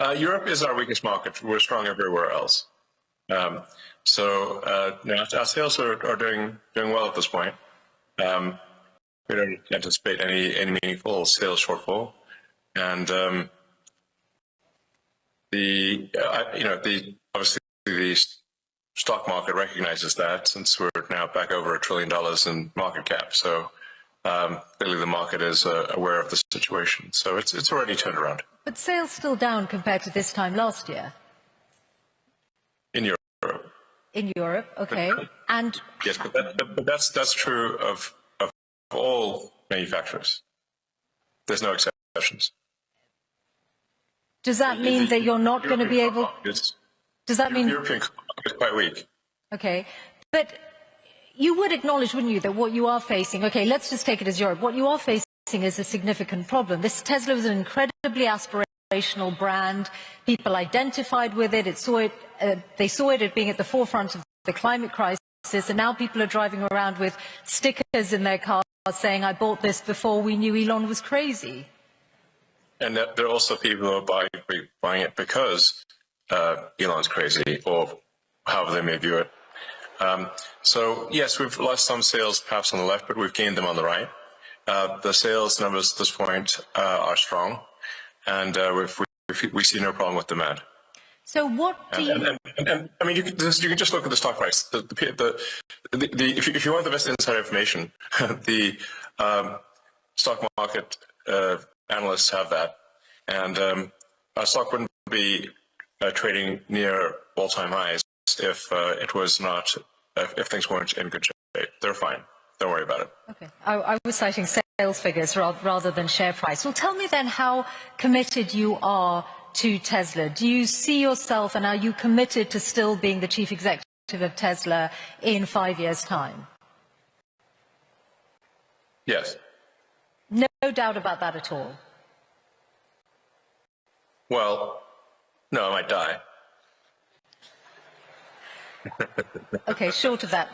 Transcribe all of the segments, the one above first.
Europe is our weakest market. We're strong everywhere else. Our sales are doing well at this point. We don't anticipate any meaningful sales shortfall, and obviously the stock market recognizes that, since we're now back over $1 trillion in market cap. So clearly the market is aware of the situation. So it's already turned around. But sales still down compared to this time last year. In Europe. In Europe, okay. And yes, but that's true of all manufacturers. There's no exceptions. Does that mean that you're not going to be able? Does that mean European market is quite weak? Okay, but you would acknowledge, wouldn't you, that what you are facing? Okay, let's just take it as Europe. What you are facing is a significant problem. This Tesla was an incredibly aspirational brand. People identified with it. They saw it as being at the forefront of the climate crisis, and now people are driving around with stickers in their cars saying, "I bought this before we knew Elon was crazy." And there are also people who are buying it because Elon's crazy, or however they may view it. So yes, we've lost some sales perhaps on the left, but we've gained them on the right. The sales numbers at this point are strong, and we see no problem with demand. So what do you? And I mean, you can just look at the stock price. If you want the best inside information, the stock market analysts have that, and our stock wouldn't be trading near all-time highs if it was not, if things weren't in good shape. They're fine. Don't worry about it. Okay. I was citing sales figures rather than share price. Well, tell me then how committed you are to Tesla. Do you see yourself, and are you committed to still being the chief executive of Tesla in 5 years' time? Yes. No doubt about that at all. Well, no, I might die. Okay, short of that.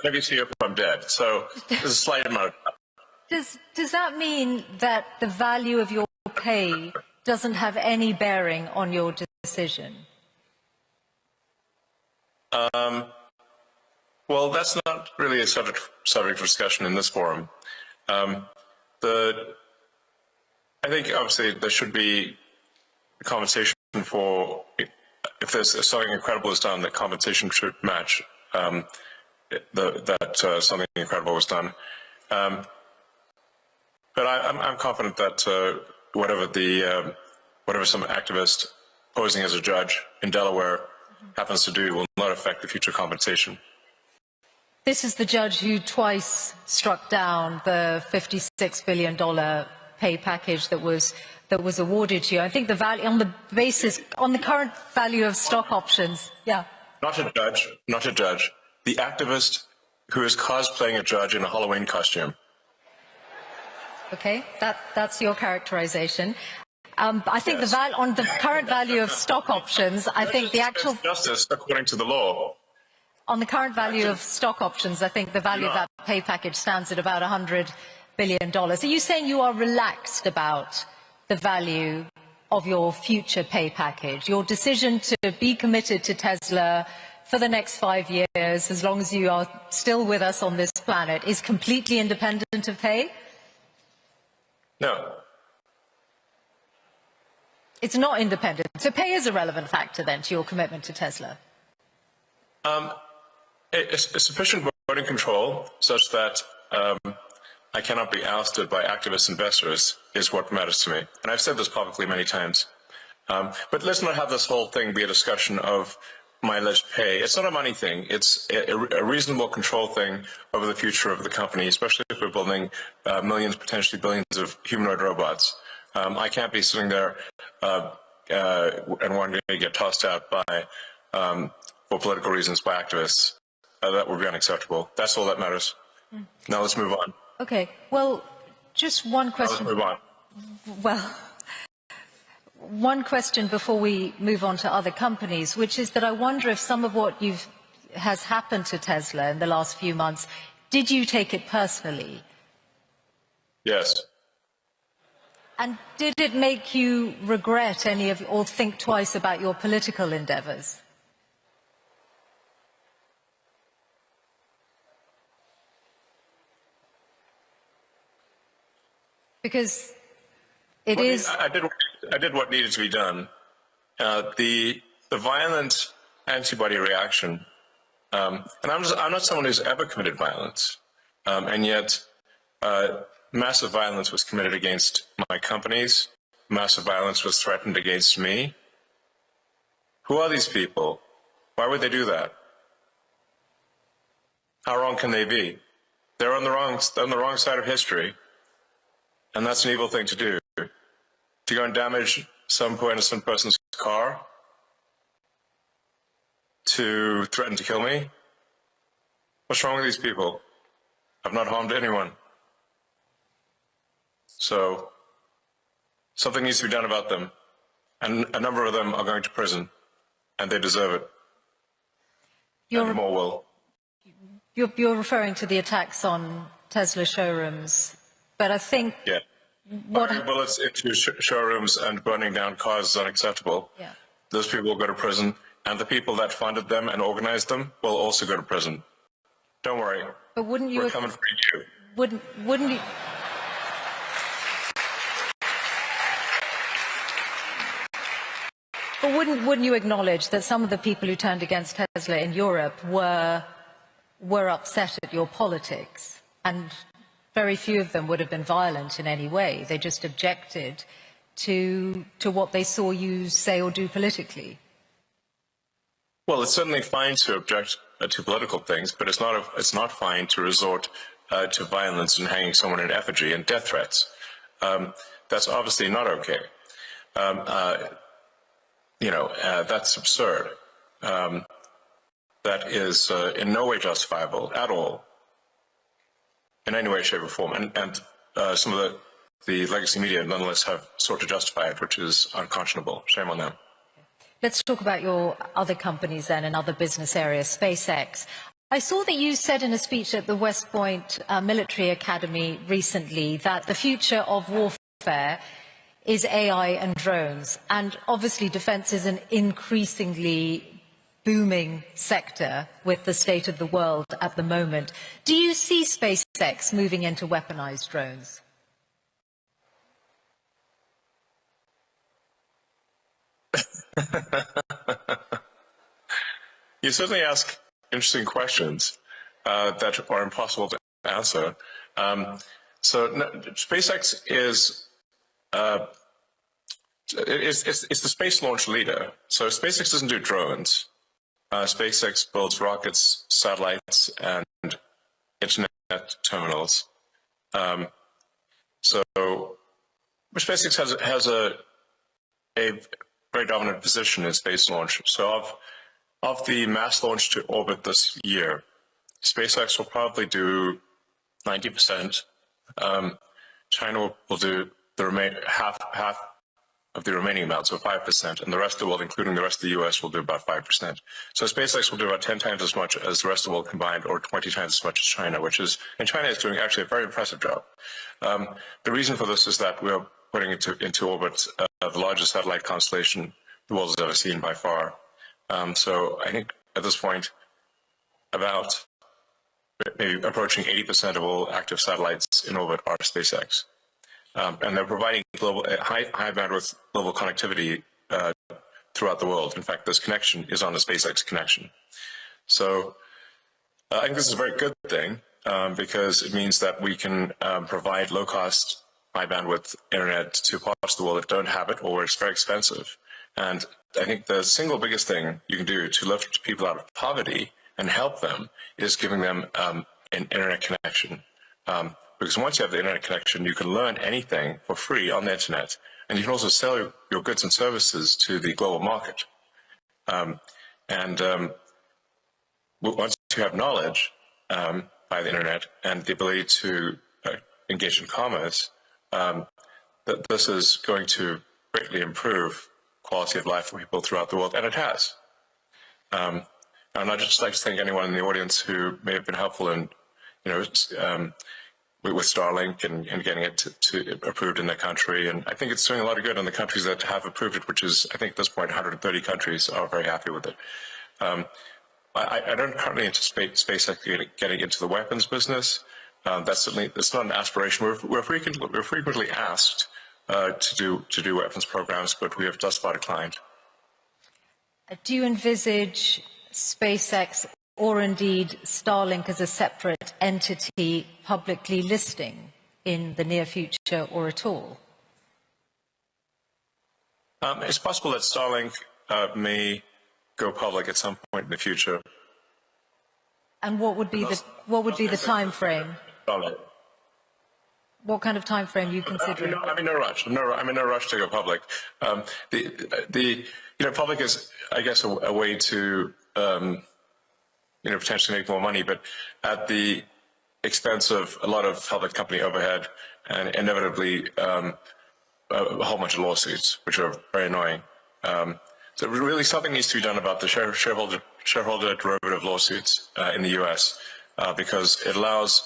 Maybe see if I'm dead. So there's a slight amount of... Does that mean that the value of your pay doesn't have any bearing on your decision? Well, that's not really a subject of discussion in this forum. I think obviously there should be compensation for, if something incredible is done, that compensation should match that something incredible was done. But I'm confident that whatever some activist posing as a judge in Delaware happens to do will not affect the future compensation. This is the judge who twice struck down the $56 billion pay package that was awarded to you. I think the value on the current value of stock options. Yeah. Not a judge. The activist who is cosplaying a judge in a Halloween costume. Okay, that's your characterization. I think yes. On the current value of stock options, I think the actual justice according to the law. On the current value of stock options, I think the value of that pay package stands at about $100 billion. Are you saying you are relaxed about the value of your future pay package? Your decision to be committed to Tesla for the next 5 years, as long as you are still with us on this planet, is completely independent of pay? No. It's not independent. So pay is a relevant factor then to your commitment to Tesla? Sufficient voting control such that I cannot be ousted by activist investors is what matters to me. And I've said this publicly many times. But let's not have this whole thing be a discussion of my alleged pay. It's not a money thing. It's a reasonable control thing over the future of the company, especially if we're building millions, potentially billions of humanoid robots. I can't be sitting there and wanting to get tossed out by, for political reasons, by activists. That would be unacceptable. That's all that matters. Now let's move on. Okay. Well, just one question. Let's move on. Well, one question before we move on to other companies, which is that I wonder if some of what has happened to Tesla in the last few months, did you take it personally? Yes. And did it make you regret any of, or think twice about your political endeavours? Because it is. I did what needed to be done. The violent antibody reaction, and I'm not someone who's ever committed violence, and yet massive violence was committed against my companies. Massive violence was threatened against me. Who are these people? Why would they do that? How wrong can they be? They're on the wrong side of history, and that's an evil thing to do. To go and damage some poor innocent person's car, to threaten to kill me. What's wrong with these people? I've not harmed anyone. So something needs to be done about them, and a number of them are going to prison, and they deserve it. And more will. You're referring to the attacks on Tesla showrooms, but I think Firing bullets into showrooms and burning down cars is unacceptable. Yeah. Those people will go to prison, and the people that funded them and organized them will also go to prison. Don't worry. But wouldn't you? We're coming for you. Wouldn't you? But wouldn't you acknowledge that some of the people who turned against Tesla in Europe were upset at your politics, and very few of them would have been violent in any way. They just objected to what they saw you say or do politically. Well, it's certainly fine to object to political things, but it's not fine to resort to violence and hanging someone in effigy and death threats. That's obviously not okay. That's absurd. That is in no way justifiable at all, in any way, shape, or form. And some of the legacy media nonetheless have sought to justify it, which is unconscionable. Shame on them. Let's talk about your other companies then and other business areas, SpaceX. I saw that you said in a speech at the West Point Military Academy recently that the future of warfare is AI and drones. And obviously defense is an increasingly booming sector with the state of the world at the moment. Do you see SpaceX moving into weaponized drones? You certainly ask interesting questions that are impossible to answer. SpaceX is it's the space launch leader. So SpaceX doesn't do drones. SpaceX builds rockets, satellites, and internet terminals. SpaceX has a very dominant position in space launch. So of the mass launch to orbit this year, SpaceX will probably do 90%. China will do the half of the remaining amount, so 5%, and the rest of the world, including the rest of the US, will do about 5%. So SpaceX will do about 10 times as much as the rest of the world combined, or 20 times as much as China, and China is doing actually a very impressive job. The reason for this is that we're putting into orbit the largest satellite constellation the world has ever seen by far. So I think at this point, about maybe approaching 80% of all active satellites in orbit are SpaceX. And they're providing high bandwidth global connectivity throughout the world. In fact, this connection is on the SpaceX connection. So I think this is a very good thing because it means that we can provide low-cost, high-bandwidth internet to parts of the world that don't have it or where it's very expensive. And I think the single biggest thing you can do to lift people out of poverty and help them is giving them an internet connection. Because once you have the internet connection, you can learn anything for free on the internet, and you can also sell your goods and services to the global market. Once you have knowledge by the internet and the ability to engage in commerce, that this is going to greatly improve quality of life for people throughout the world, and it has. And I'd just like to thank anyone in the audience who may have been helpful in, with Starlink and getting it to approved in their country. And I think it's doing a lot of good in the countries that have approved it, which is, I think at this point, 130 countries are very happy with it. I don't currently anticipate SpaceX getting into the weapons business. That's not an aspiration. We're frequently asked to do weapons programs, but we have thus far declined. Do you envisage SpaceX or indeed Starlink as a separate entity publicly listing in the near future or at all? It's possible that Starlink may go public at some point in the future. And what would be the time frame? What kind of time frame are you considering? I'm in no rush. I'm in no rush to go public. Public is, I guess, a way to potentially make more money, but at the expense of a lot of public company overhead and inevitably a whole bunch of lawsuits, which are very annoying. So really something needs to be done about the shareholder derivative lawsuits in the U.S. Because it allows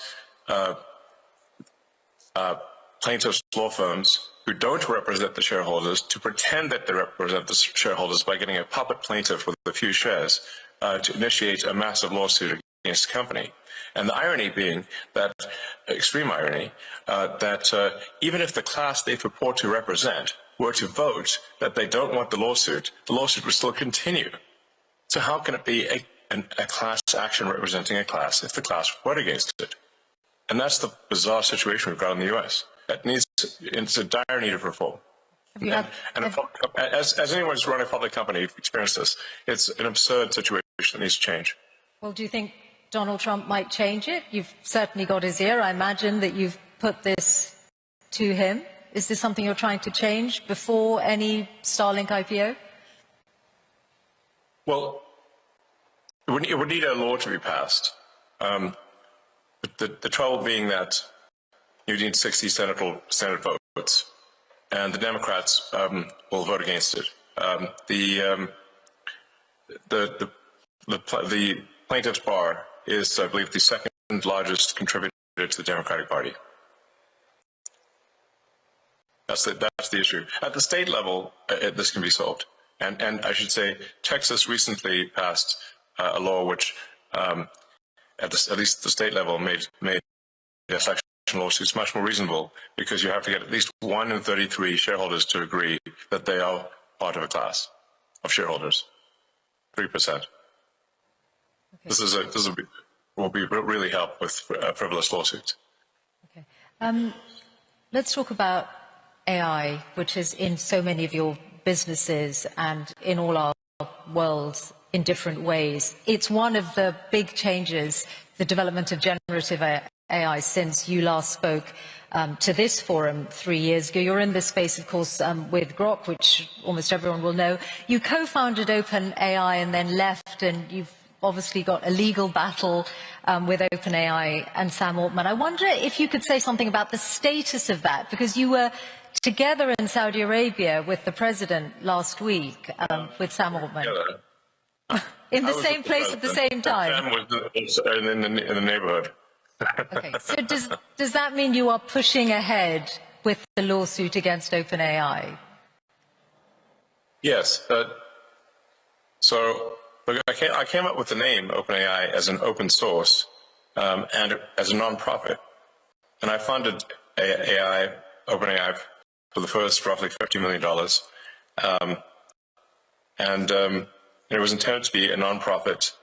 plaintiffs' law firms who don't represent the shareholders to pretend that they represent the shareholders by getting a puppet plaintiff with a few shares to initiate a massive lawsuit against the company. And the irony being that, extreme irony, that even if the class they purport to represent were to vote that they don't want the lawsuit would still continue. So how can it be a class action representing a class if the class vote against it? And that's the bizarre situation we've got in the U.S. It's a dire need of reform. As anyone who's run a public company experienced this, it's an absurd situation that needs to change. Well, do you think Donald Trump might change it? You've certainly got his ear. I imagine that you've put this to him. Is this something you're trying to change before any Starlink IPO? Well, it would need a law to be passed. But the trouble being that you need 60 Senate votes, and the Democrats will vote against it. The plaintiff's bar is, I believe, the second largest contributor to the Democratic Party. That's the issue. At the state level, this can be solved. And I should say, Texas recently passed a law which, at least the state level, made class action lawsuits much more reasonable, because you have to get at least 1 in 33 shareholders to agree that they are part of a class of shareholders. 3%. Okay. This will really help with frivolous lawsuits. Okay. Let's talk about AI, which is in so many of your businesses and in all our worlds in different ways. It's one of the big changes, the development of generative AI, since you last spoke to this forum 3 years ago. You're in this space, of course, with Grok, which almost everyone will know. You co-founded OpenAI and then left, and you've obviously got a legal battle with OpenAI and Sam Altman. I wonder if you could say something about the status of that, because you were together in Saudi Arabia with the president last week, with Sam Altman. In the same place at the same time. Sam was in the neighborhood. Okay, so does that mean you are pushing ahead with the lawsuit against OpenAI? Yes. So I came up with the name OpenAI as an open source and as a non-profit. And I funded OpenAI for the first roughly $50 million. It was intended to be a non-profit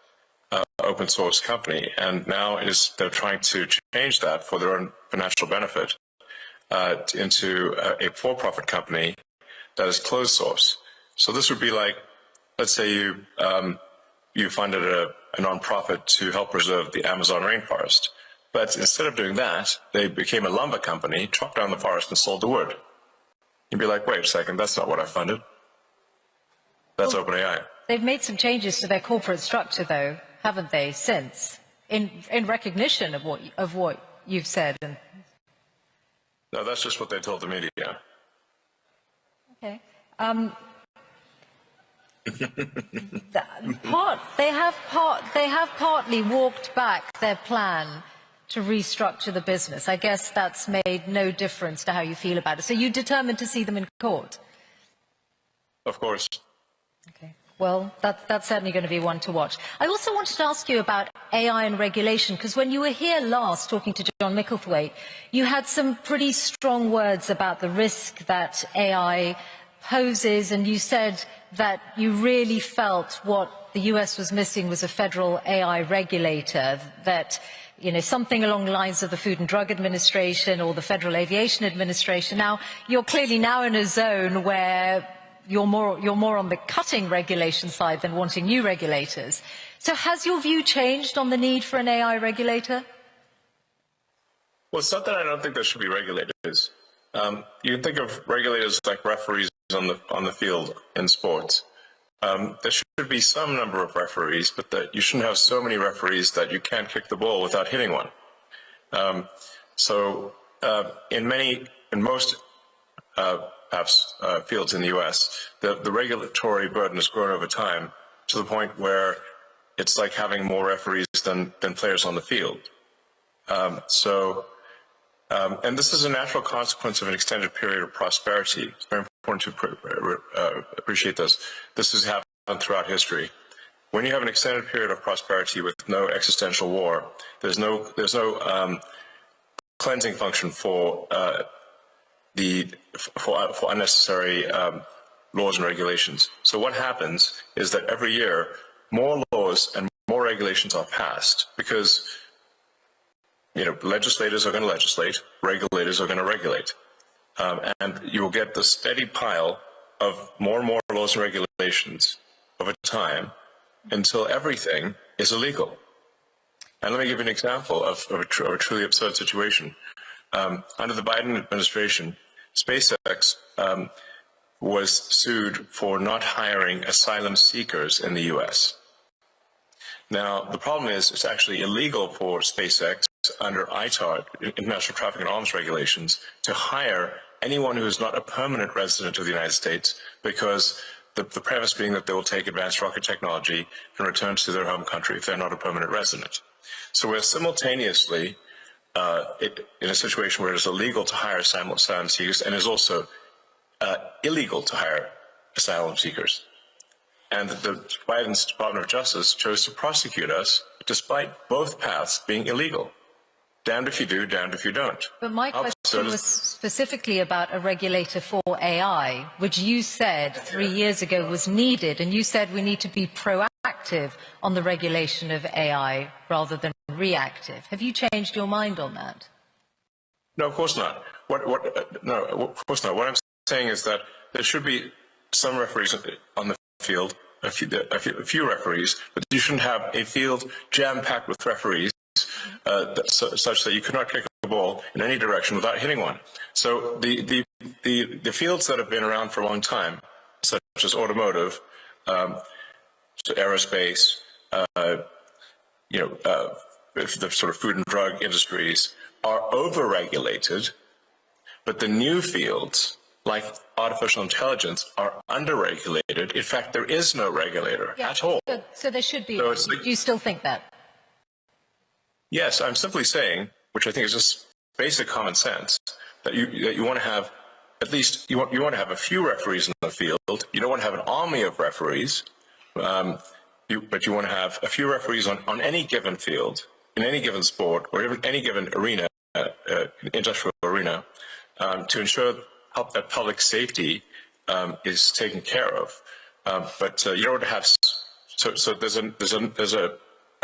open source company, and now they're trying to change that for their own financial benefit into a for-profit company that is closed source. So this would be like, let's say you funded a non-profit to help preserve the Amazon rainforest, but instead of doing that, they became a lumber company, chopped down the forest, and sold the wood. You'd be like, wait a second, that's not what I funded. That's OpenAI. They've made some changes to their corporate structure, though, haven't they, since, in recognition of what you've said? No, that's just what they told the media. Okay. They have partly walked back their plan to restructure the business. I guess that's made no difference to how you feel about it. So you're determined to see them in court? Of course. Okay. Well, that's certainly going to be one to watch. I also wanted to ask you about AI and regulation, because when you were here last talking to John Micklethwaite, you had some pretty strong words about the risk that AI poses, and you said that you really felt what the US was missing was a federal AI regulator, that something along the lines of the Food and Drug Administration or the Federal Aviation Administration. Now, you're clearly now in a zone where you're more on the cutting regulation side than wanting new regulators. So has your view changed on the need for an AI regulator? Well, it's not that I don't think there should be regulators. You can think of regulators like referees on the field in sports. There should be some number of referees, but that you shouldn't have so many referees that you can't kick the ball without hitting one. In most perhaps fields in the U.S., the regulatory burden has grown over time to the point where it's like having more referees than players on the field. And this is a natural consequence of an extended period of prosperity. It's very important to appreciate this. This has happened throughout history. When you have an extended period of prosperity with no existential war, there's no cleansing function for unnecessary laws and regulations. So what happens is that every year more laws and more regulations are passed because legislators are going to legislate, regulators are going to regulate, and you will get the steady pile of more and more laws and regulations over time until everything is illegal. And let me give you an example of a truly absurd situation. Under the Biden administration, SpaceX was sued for not hiring asylum seekers in the U.S. Now, the problem is it's actually illegal for SpaceX under ITAR, International Traffic in Arms Regulations, to hire anyone who is not a permanent resident of the United States, because the premise being that they will take advanced rocket technology and return to their home country if they're not a permanent resident. So we're simultaneously in a situation where it is illegal to hire asylum seekers and is also illegal to hire asylum seekers. And the Biden's Department of Justice chose to prosecute us despite both paths being illegal. Damned if you do, damned if you don't. But my question was specifically about a regulator for AI, which you said 3 years ago was needed, and you said we need to be proactive on the regulation of AI rather than reactive. Have you changed your mind on that? No, of course not. No, of course not. What I'm saying is that there should be some referees on the field, a few referees, but you shouldn't have a field jam-packed with referees such that you could not kick a ball in any direction without hitting one. So the fields that have been around for a long time, such as automotive, aerospace, the sort of food and drug industries, are over-regulated, but the new fields, like artificial intelligence, are under-regulated. In fact, there is no regulator at all. So there should be. Do you still think that? Yes, I'm simply saying, which I think is just basic common sense, that you want to have at least you want to have a few referees in the field. You don't want to have an army of referees, but you want to have a few referees on any given field, in any given sport, or even any given arena, industrial arena, to ensure that public safety is taken care of. But you don't have so there's a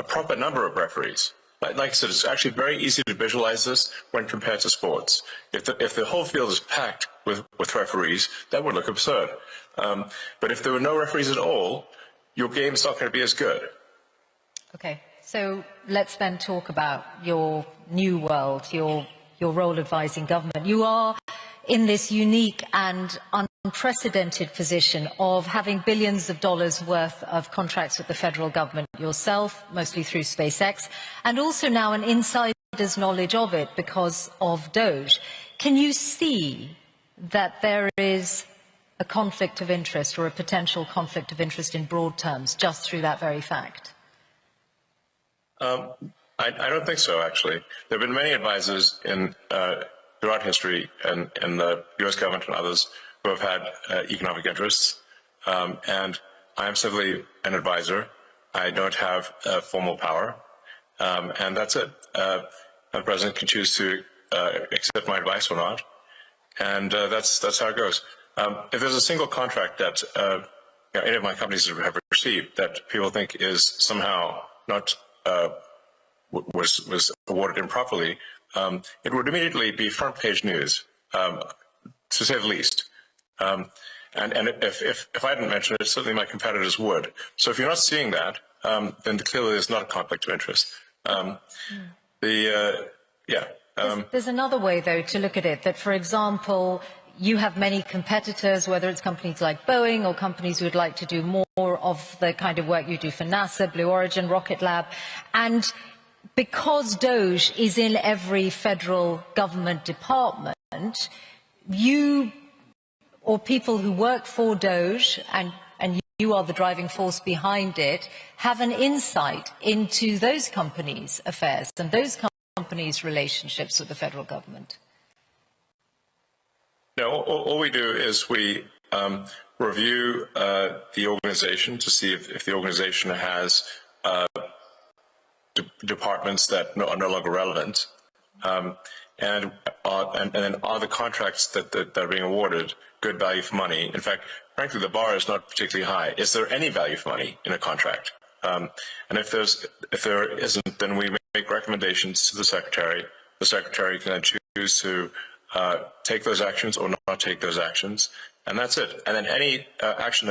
proper number of referees. Like I said, it's actually very easy to visualize this when compared to sports. If the whole field is packed with referees, that would look absurd. But if there were no referees at all, your game is not going to be as good. Okay, so let's then talk about your new world, your role advising government. You are in this unique and unprecedented position of having billions of dollars worth of contracts with the federal government yourself, mostly through SpaceX, and also now an insider's knowledge of it because of DOGE. Can you see that there is a conflict of interest or a potential conflict of interest in broad terms just through that very fact? I don't think so, actually. There have been many advisors throughout history and in the U.S. government and others who have had economic interests, and I am simply an advisor. I don't have formal power, and that's it. The president can choose to accept my advice or not, and that's how it goes. If there's a single contract that any of my companies have received that people think is somehow not was awarded improperly, it would immediately be front page news, to say the least. And if I didn't mention it, certainly my competitors would. So if you're not seeing that, then clearly there's not a conflict of interest. There's another way, though, to look at it, that, for example, you have many competitors, whether it's companies like Boeing or companies who would like to do more of the kind of work you do for NASA, Blue Origin, Rocket Lab, and because DOGE is in every federal government department, you or people who work for DOGE, and you are the driving force behind it, have an insight into those companies' affairs and those companies' relationships with the federal government. No, all we do is we review the organization to see if the organization has departments that are no longer relevant, and then are the contracts that are being awarded good value for money. In fact, frankly, the bar is not particularly high. Is there any value for money in a contract? And if there isn't, then we make recommendations to the secretary. The secretary can then choose to take those actions or not take those actions, and that's it. And then any action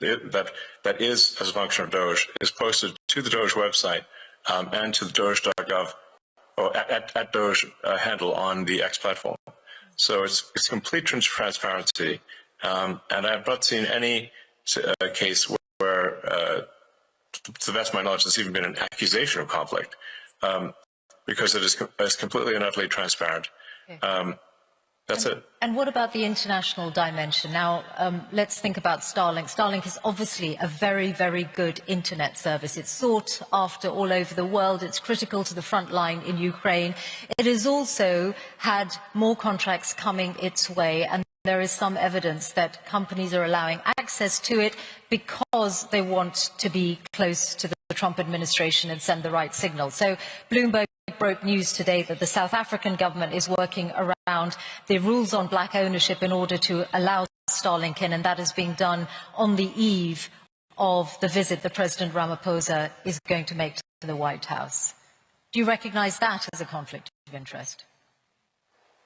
that is as a function of DOGE is posted to the DOGE website and to the doge.gov or at DOGE handle on the X platform. So it's complete transparency, and I've not seen any case where to the best of my knowledge, there's even been an accusation of conflict, because it is completely and utterly transparent. Okay. That's it. And what about the international dimension? Now, let's think about Starlink. Starlink is obviously a very, very good internet service. It's sought after all over the world. It's critical to the front line in Ukraine. It has also had more contracts coming its way, and there is some evidence that companies are allowing access to it because they want to be close to the Trump administration and send the right signal. So Bloomberg broke news today that the South African government is working around the rules on black ownership in order to allow Starlink in, and that is being done on the eve of the visit that President Ramaphosa is going to make to the White House. Do you recognize that as a conflict of interest?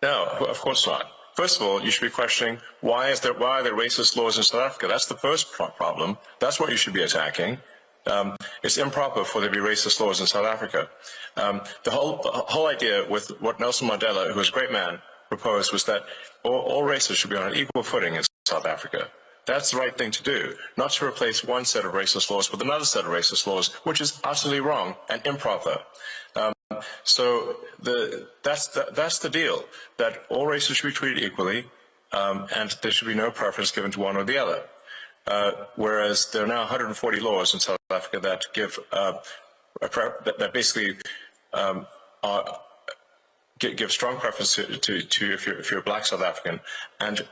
No, of course not. First of all, you should be questioning why are there racist laws in South Africa? That's the first problem. That's what you should be attacking. It's improper for there to be racist laws in South Africa. The whole idea with what Nelson Mandela, who was a great man, proposed was that all races should be on an equal footing in South Africa. That's the right thing to do, not to replace one set of racist laws with another set of racist laws, which is utterly wrong and improper. So that's the deal, that all races should be treated equally, and there should be no preference given to one or the other. Whereas there are now 140 laws in South Africa that give that basically give strong preference to if you're a black South African, and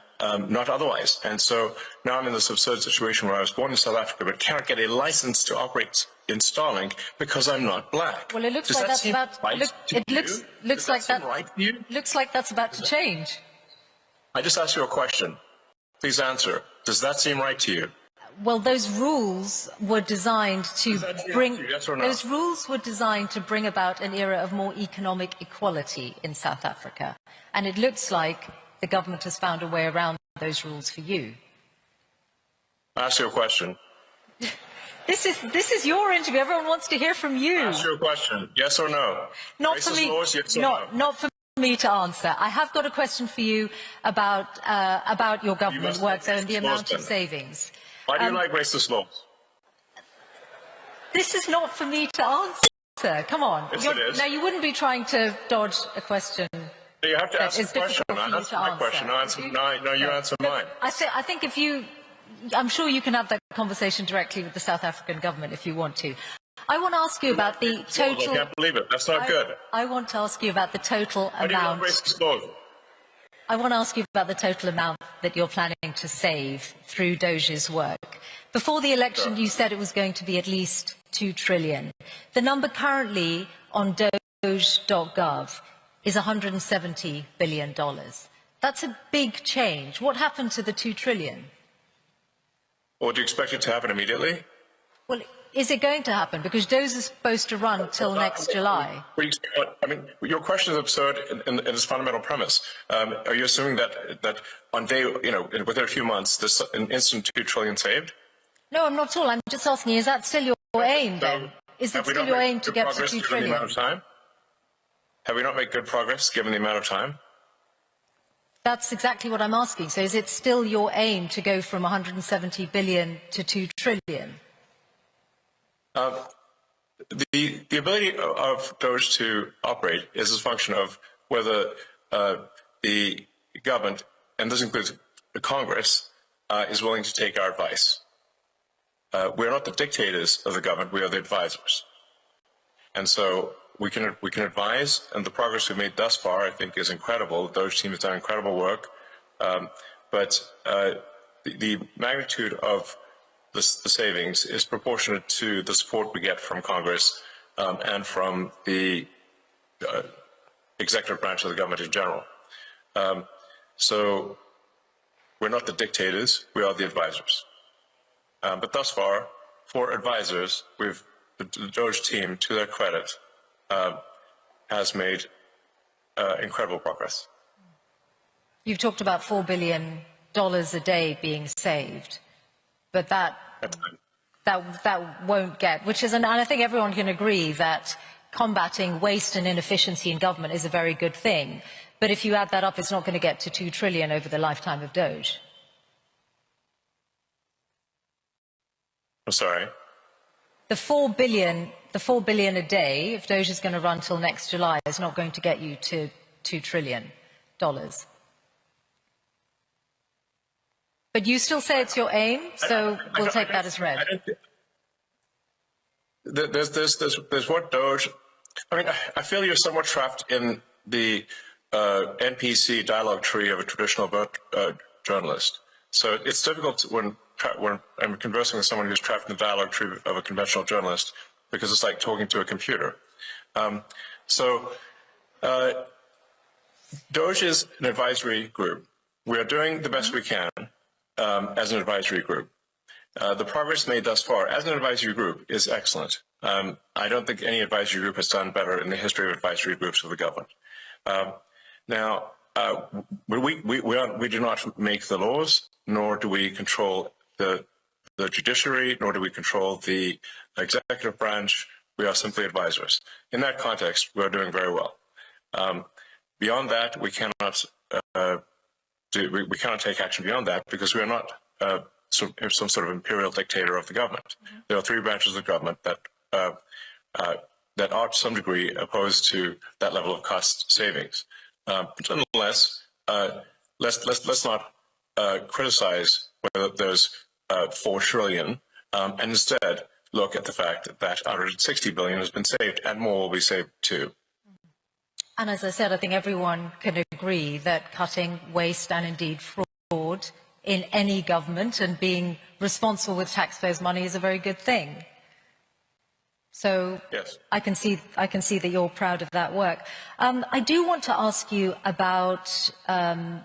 not otherwise. And so now I'm in this absurd situation where I was born in South Africa but cannot get a license to operate in Starlink because I'm not black. Well, it looks like that's about. Looks like that's about to change. I just asked you a question. Please answer. Does that seem right to you? Well, those rules were designed to bring. Yes or no? Those rules were designed to bring about an era of more economic equality in South Africa, and it looks like the government has found a way around those rules for you. I asked you a question. This is your interview. Everyone wants to hear from you. I asked you a question. Yes or no? Not Racist for me. laws, yes or no? Not for me to answer. I have got a question for you about your government work, though, and the amount of savings. Why do you like racist laws? This is not for me to answer. Come on. Yes, it is. Now, you wouldn't be trying to dodge a question. You have to ask a question. I Answer my question. No, you answer mine. I think if you, I'm sure you can have that conversation directly with the South African government if you want to. I want to ask you about the total... I can't believe it. That's not good. I want to ask you about the total How do you not amount... raise disclosure? I want to ask you about the total amount that you're planning to save through DOGE's work. Before the election, you said it was going to be at least $2 trillion. The number currently on DOGE.gov is $170 billion. That's a big change. What happened to the $2 trillion? Or do you expect it to happen immediately? Well, is it going to happen? Because DOGE is supposed to run till next July. I mean, your question is absurd in its fundamental premise. Are you assuming that on day, within a few months, there's an instant $2 trillion saved? No, I'm not at all. I'm just asking, is that still your aim then? Is it still your aim to get to $2 trillion? Have we not made good progress given the amount of time? That's exactly what I'm asking. So is it still your aim to go from 170 billion to 2 trillion? The ability of DOGE to operate is a function of whether the government, and this includes the Congress, is willing to take our advice. We're not the dictators of the government, we are the advisors. And so we can advise, and the progress we've made thus far, I think, is incredible. The DOGE team has done incredible work. But the magnitude of the savings is proportionate to the support we get from Congress and from the executive branch of the government in general. So we're not the dictators, we are the advisors. But thus far, for advisors, the DOGE team, to their credit, has made incredible progress. You've talked about $4 billion a day being saved, but that won't get, which is, and I think everyone can agree that combating waste and inefficiency in government is a very good thing. But if you add that up, it's not going to get to 2 trillion over the lifetime of DOGE. I'm sorry? The 4 billion a day, if DOGE is going to run till next July, is not going to get you to $2 trillion. But you still say it's your aim, so we'll take that as read. There's what DOGE, I mean, I feel you're somewhat trapped in the NPC dialogue tree of a traditional journalist. So it's difficult when I'm conversing with someone who's trapped in the dialogue tree of a conventional journalist, because it's like talking to a computer. DOGE is an advisory group. We are doing the best we can as an advisory group. The progress made thus far as an advisory group is excellent. I don't think any advisory group has done better in the history of advisory groups of the government. We do not make the laws, nor do we control the judiciary, nor do we control the executive branch. We are simply advisors. In that context, we are doing very well. Beyond that, we cannot take action beyond that, because we are not some sort of imperial dictator of the government. There are three branches of the government that are to some degree opposed to that level of cost savings. But nonetheless, let's not criticize whether there's 4 trillion, and instead look at the fact that 160 billion has been saved, and more will be saved too. And as I said, I think everyone can agree that cutting waste and indeed fraud in any government and being responsible with taxpayers' money is a very good thing. So yes. I can see that you're proud of that work. I do want to ask you about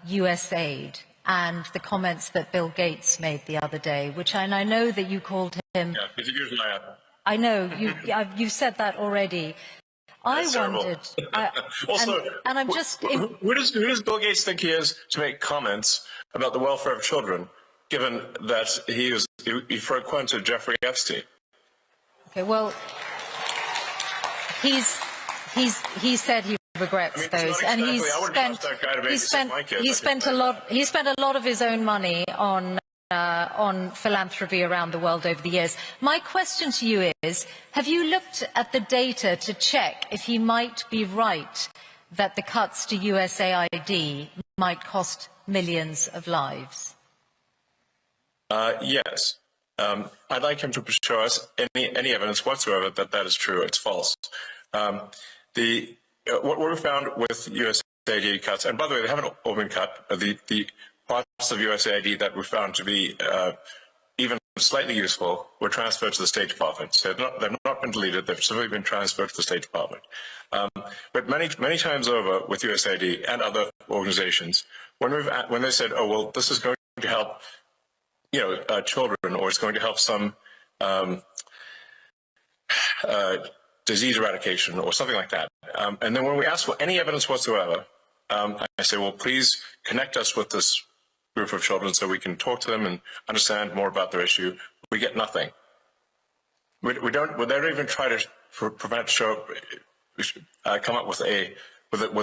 US aid and the comments that Bill Gates made the other day, which and I know that you called him. Yeah, he's a huge liar. I know you've said that already. I wondered, also, and I'm just. Who does Bill Gates think he is to make comments about the welfare of children, given that he frequented to Jeffrey Epstein? Okay, well, he said he regrets those, and he spent a lot of his own money on philanthropy around the world over the years. My question to you is, have you looked at the data to check if he might be right that the cuts to USAID might cost millions of lives? Yes. I'd like him to show us any evidence whatsoever that that is true. It's false. What we found with USAID cuts, and by the way, they haven't all been cut. The parts of USAID that were found to be even slightly useful were transferred to the State Department. So they've not been deleted. They've simply been transferred to the State Department. But many times over with USAID and other organizations, when they said, "Oh well, this is going to help, children, or it's going to help some disease eradication or something like that," and then when we ask for any evidence whatsoever, I say, "Well, please connect us with this group of children so we can talk to them and understand more about their issue." We get nothing. They don't even try to come up with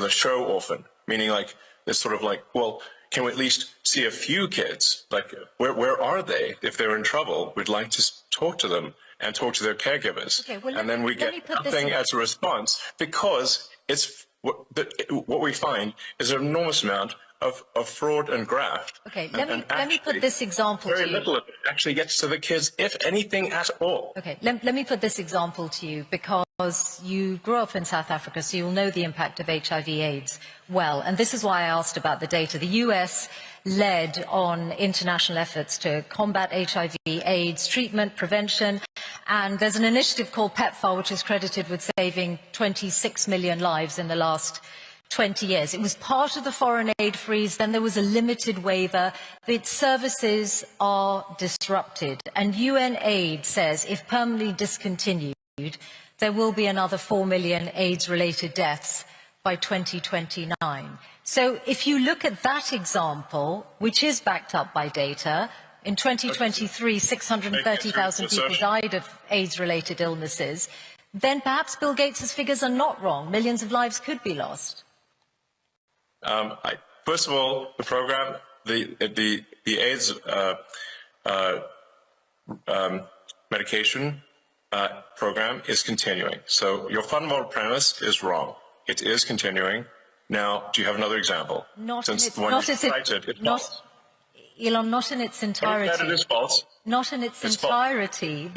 a show orphan, meaning like it's sort of like, well, can we at least see a few kids? Like, where are they? If they're in trouble, we'd like to talk to them and talk to their caregivers. Okay, well, and then we get nothing as a response, because it's what we find is an enormous amount of fraud and graft. Okay, let me put this example to you. Very little of it actually gets to the kids, if anything at all. Okay, let me put this example to you, because you grew up in South Africa, so you'll know the impact of HIV/AIDS well. And this is why I asked about the data. The US led on international efforts to combat HIV/AIDS treatment, prevention, and there's an initiative called PEPFAR, which is credited with saving 26 million lives in the last 20 years. It was part of the foreign aid freeze, then there was a limited waiver. Its services are disrupted, and UN aid says if permanently discontinued, there will be another 4 million AIDS-related deaths by 2029. So if you look at that example, which is backed up by data, in 2023, 630,000 people died of AIDS-related illnesses, then perhaps Bill Gates's figures are not wrong. Millions of lives could be lost. First of all, the program, the AIDS medication program is continuing. So your fundamental premise is wrong. It is continuing. Now, do you have another example? Elon, not in its entirety. It is false. Not in its entirety.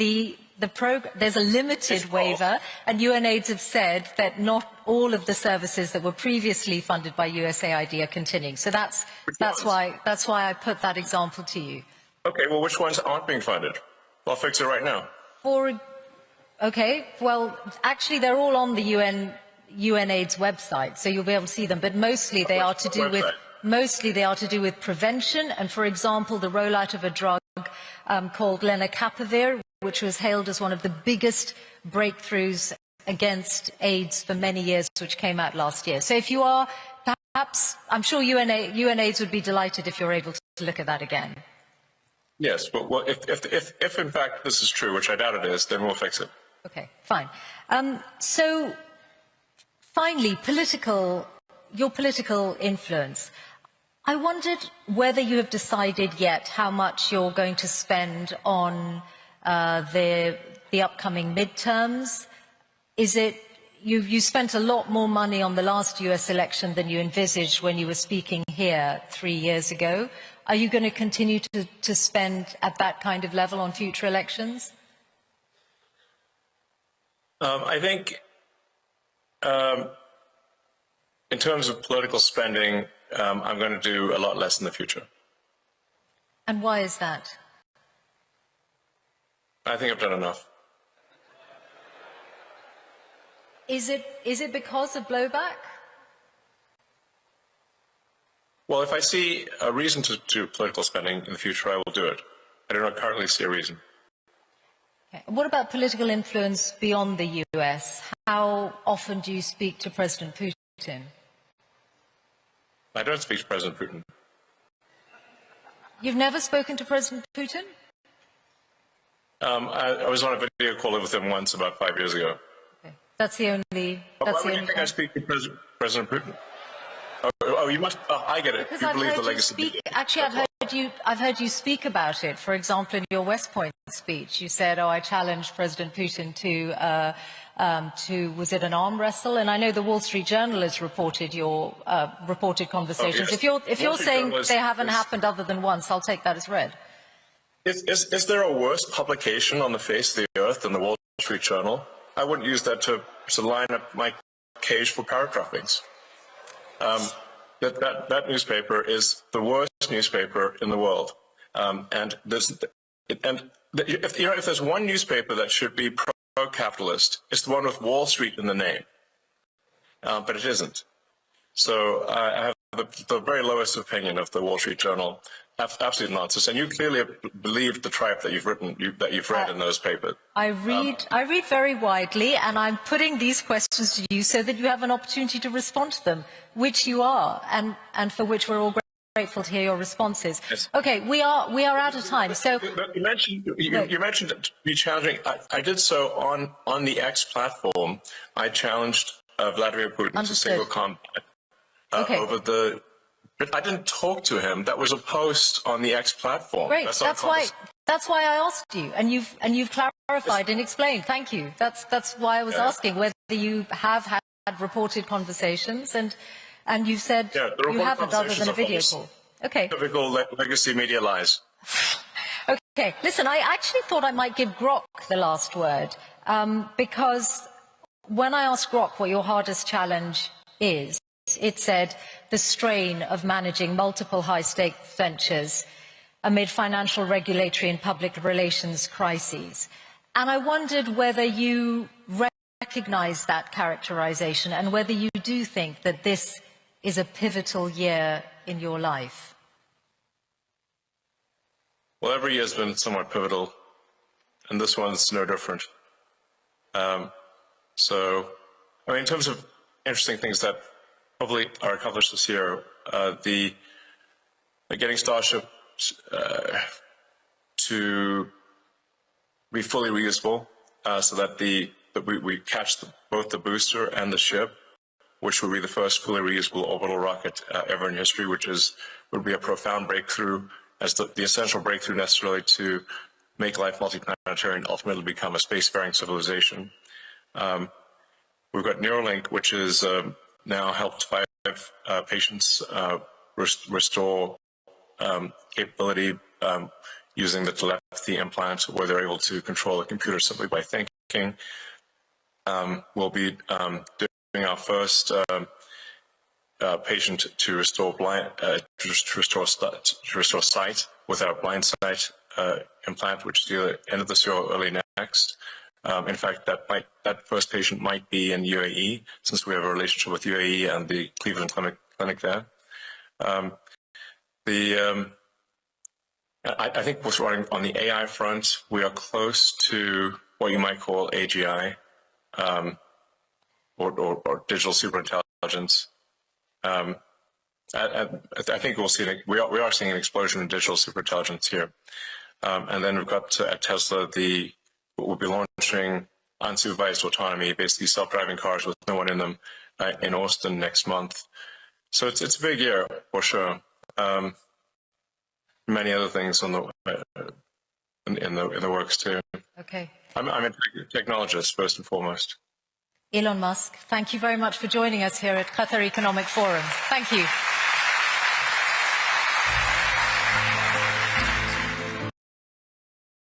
There's a limited waiver, and UNAIDS have said that not all of the services that were previously funded by USAID are continuing. So that's why I put that example to you. Okay, well, which ones aren't being funded? I'll fix it right now. Okay, well, actually, they're all on the UNAIDS website, so you'll be able to see them. But mostly they are to do with prevention, and, for example, the rollout of a drug called lenacapavir, which was hailed as one of the biggest breakthroughs against AIDS for many years, which came out last year. So if you are, perhaps, I'm sure UNAIDS would be delighted if you're able to look at that again. Yes, but well, if in fact this is true, which I doubt it is, then we'll fix it. Okay, fine. So, finally, your political influence. I wondered whether you have decided yet how much you're going to spend on the upcoming midterms. Is it you spent a lot more money on the last US election than you envisaged when you were speaking here 3 years ago? Are you going to continue to spend at that kind of level on future elections? I think in terms of political spending, I'm going to do a lot less in the future. And why is that? I think I've done enough. Is it because of blowback? Well, if I see a reason to do political spending in the future, I will do it. I do not currently see a reason. Okay. What about political influence beyond the US? How often do you speak to President Putin? I don't speak to President Putin. You've never spoken to President Putin? I was on a video call with him once about 5 years ago. Okay. That's the only. Why would you think I speak to President Putin? Oh, you must. I get it. Because you believe the legacy. Actually, I've heard you speak about it. For example, in your West Point speech, you said, "Oh, I challenged President Putin to was it an arm wrestle?" And I know the Wall Street Journal has reported your reported conversations. Oh, yes. If you're saying they haven't happened other than once, I'll take that as read. Is there a worse publication on the face of the earth than the Wall Street Journal? I wouldn't use that to line up my cage for paratrophings. That newspaper is the worst newspaper in the world. If there's one newspaper that should be pro-capitalist, it's the one with Wall Street in the name. But it isn't. So I have the very lowest opinion of the Wall Street Journal. Absolute nonsense. And you clearly believe the tripe that you've read in those papers. I read very widely, and I'm putting these questions to you so that you have an opportunity to respond to them, which you are, and for which we're all grateful to hear your responses. Yes. Okay, we are out of time. So you mentioned me challenging. I did so on the X platform. I challenged Vladimir Putin to single combat over the. But I didn't talk to him. That was a post on the X platform. Great. That's why I asked you, and you've clarified and explained. Thank you. That's why I was asking whether you have had reported conversations, and you've said you haven't, other than a video call. Okay. Typical legacy media lies. Okay. Listen, I actually thought I might give Grok the last word, because when I asked Grok what your hardest challenge is, it said the strain of managing multiple high-stakes ventures amid financial, regulatory and public relations crises. And I wondered whether you recognise that characterisation and whether you do think that this is a pivotal year in your life. Well, every year has been somewhat pivotal, and this one's no different. In terms of interesting things that hopefully are accomplished this year, getting Starship to be fully reusable, so that we catch both the booster and the ship, which will be the first fully reusable orbital rocket ever in history, would be a profound breakthrough, as the essential breakthrough necessarily to make life multiplanetary and ultimately become a spacefaring civilization. We've got Neuralink, which is now helped 5 patients restore capability using the telepathy implant, where they're able to control the computer simply by thinking. We'll be doing our first patient to restore sight with our blind sight implant, which is either end of this year or early next. In fact, that first patient might be in UAE, since we have a relationship with UAE and the Cleveland Clinic there. I think what's running on the AI front, we are close to what you might call AGI, or digital superintelligence. I think we are seeing an explosion in digital superintelligence here. And then we've got at Tesla we'll be launching unsupervised autonomy, basically self-driving cars with no one in them, in Austin next month. So it's a big year for sure. Many other things in the works too. Okay. I'm a technologist first and foremost. Elon Musk, thank you very much for joining us here at Qatar Economic Forum. Thank you.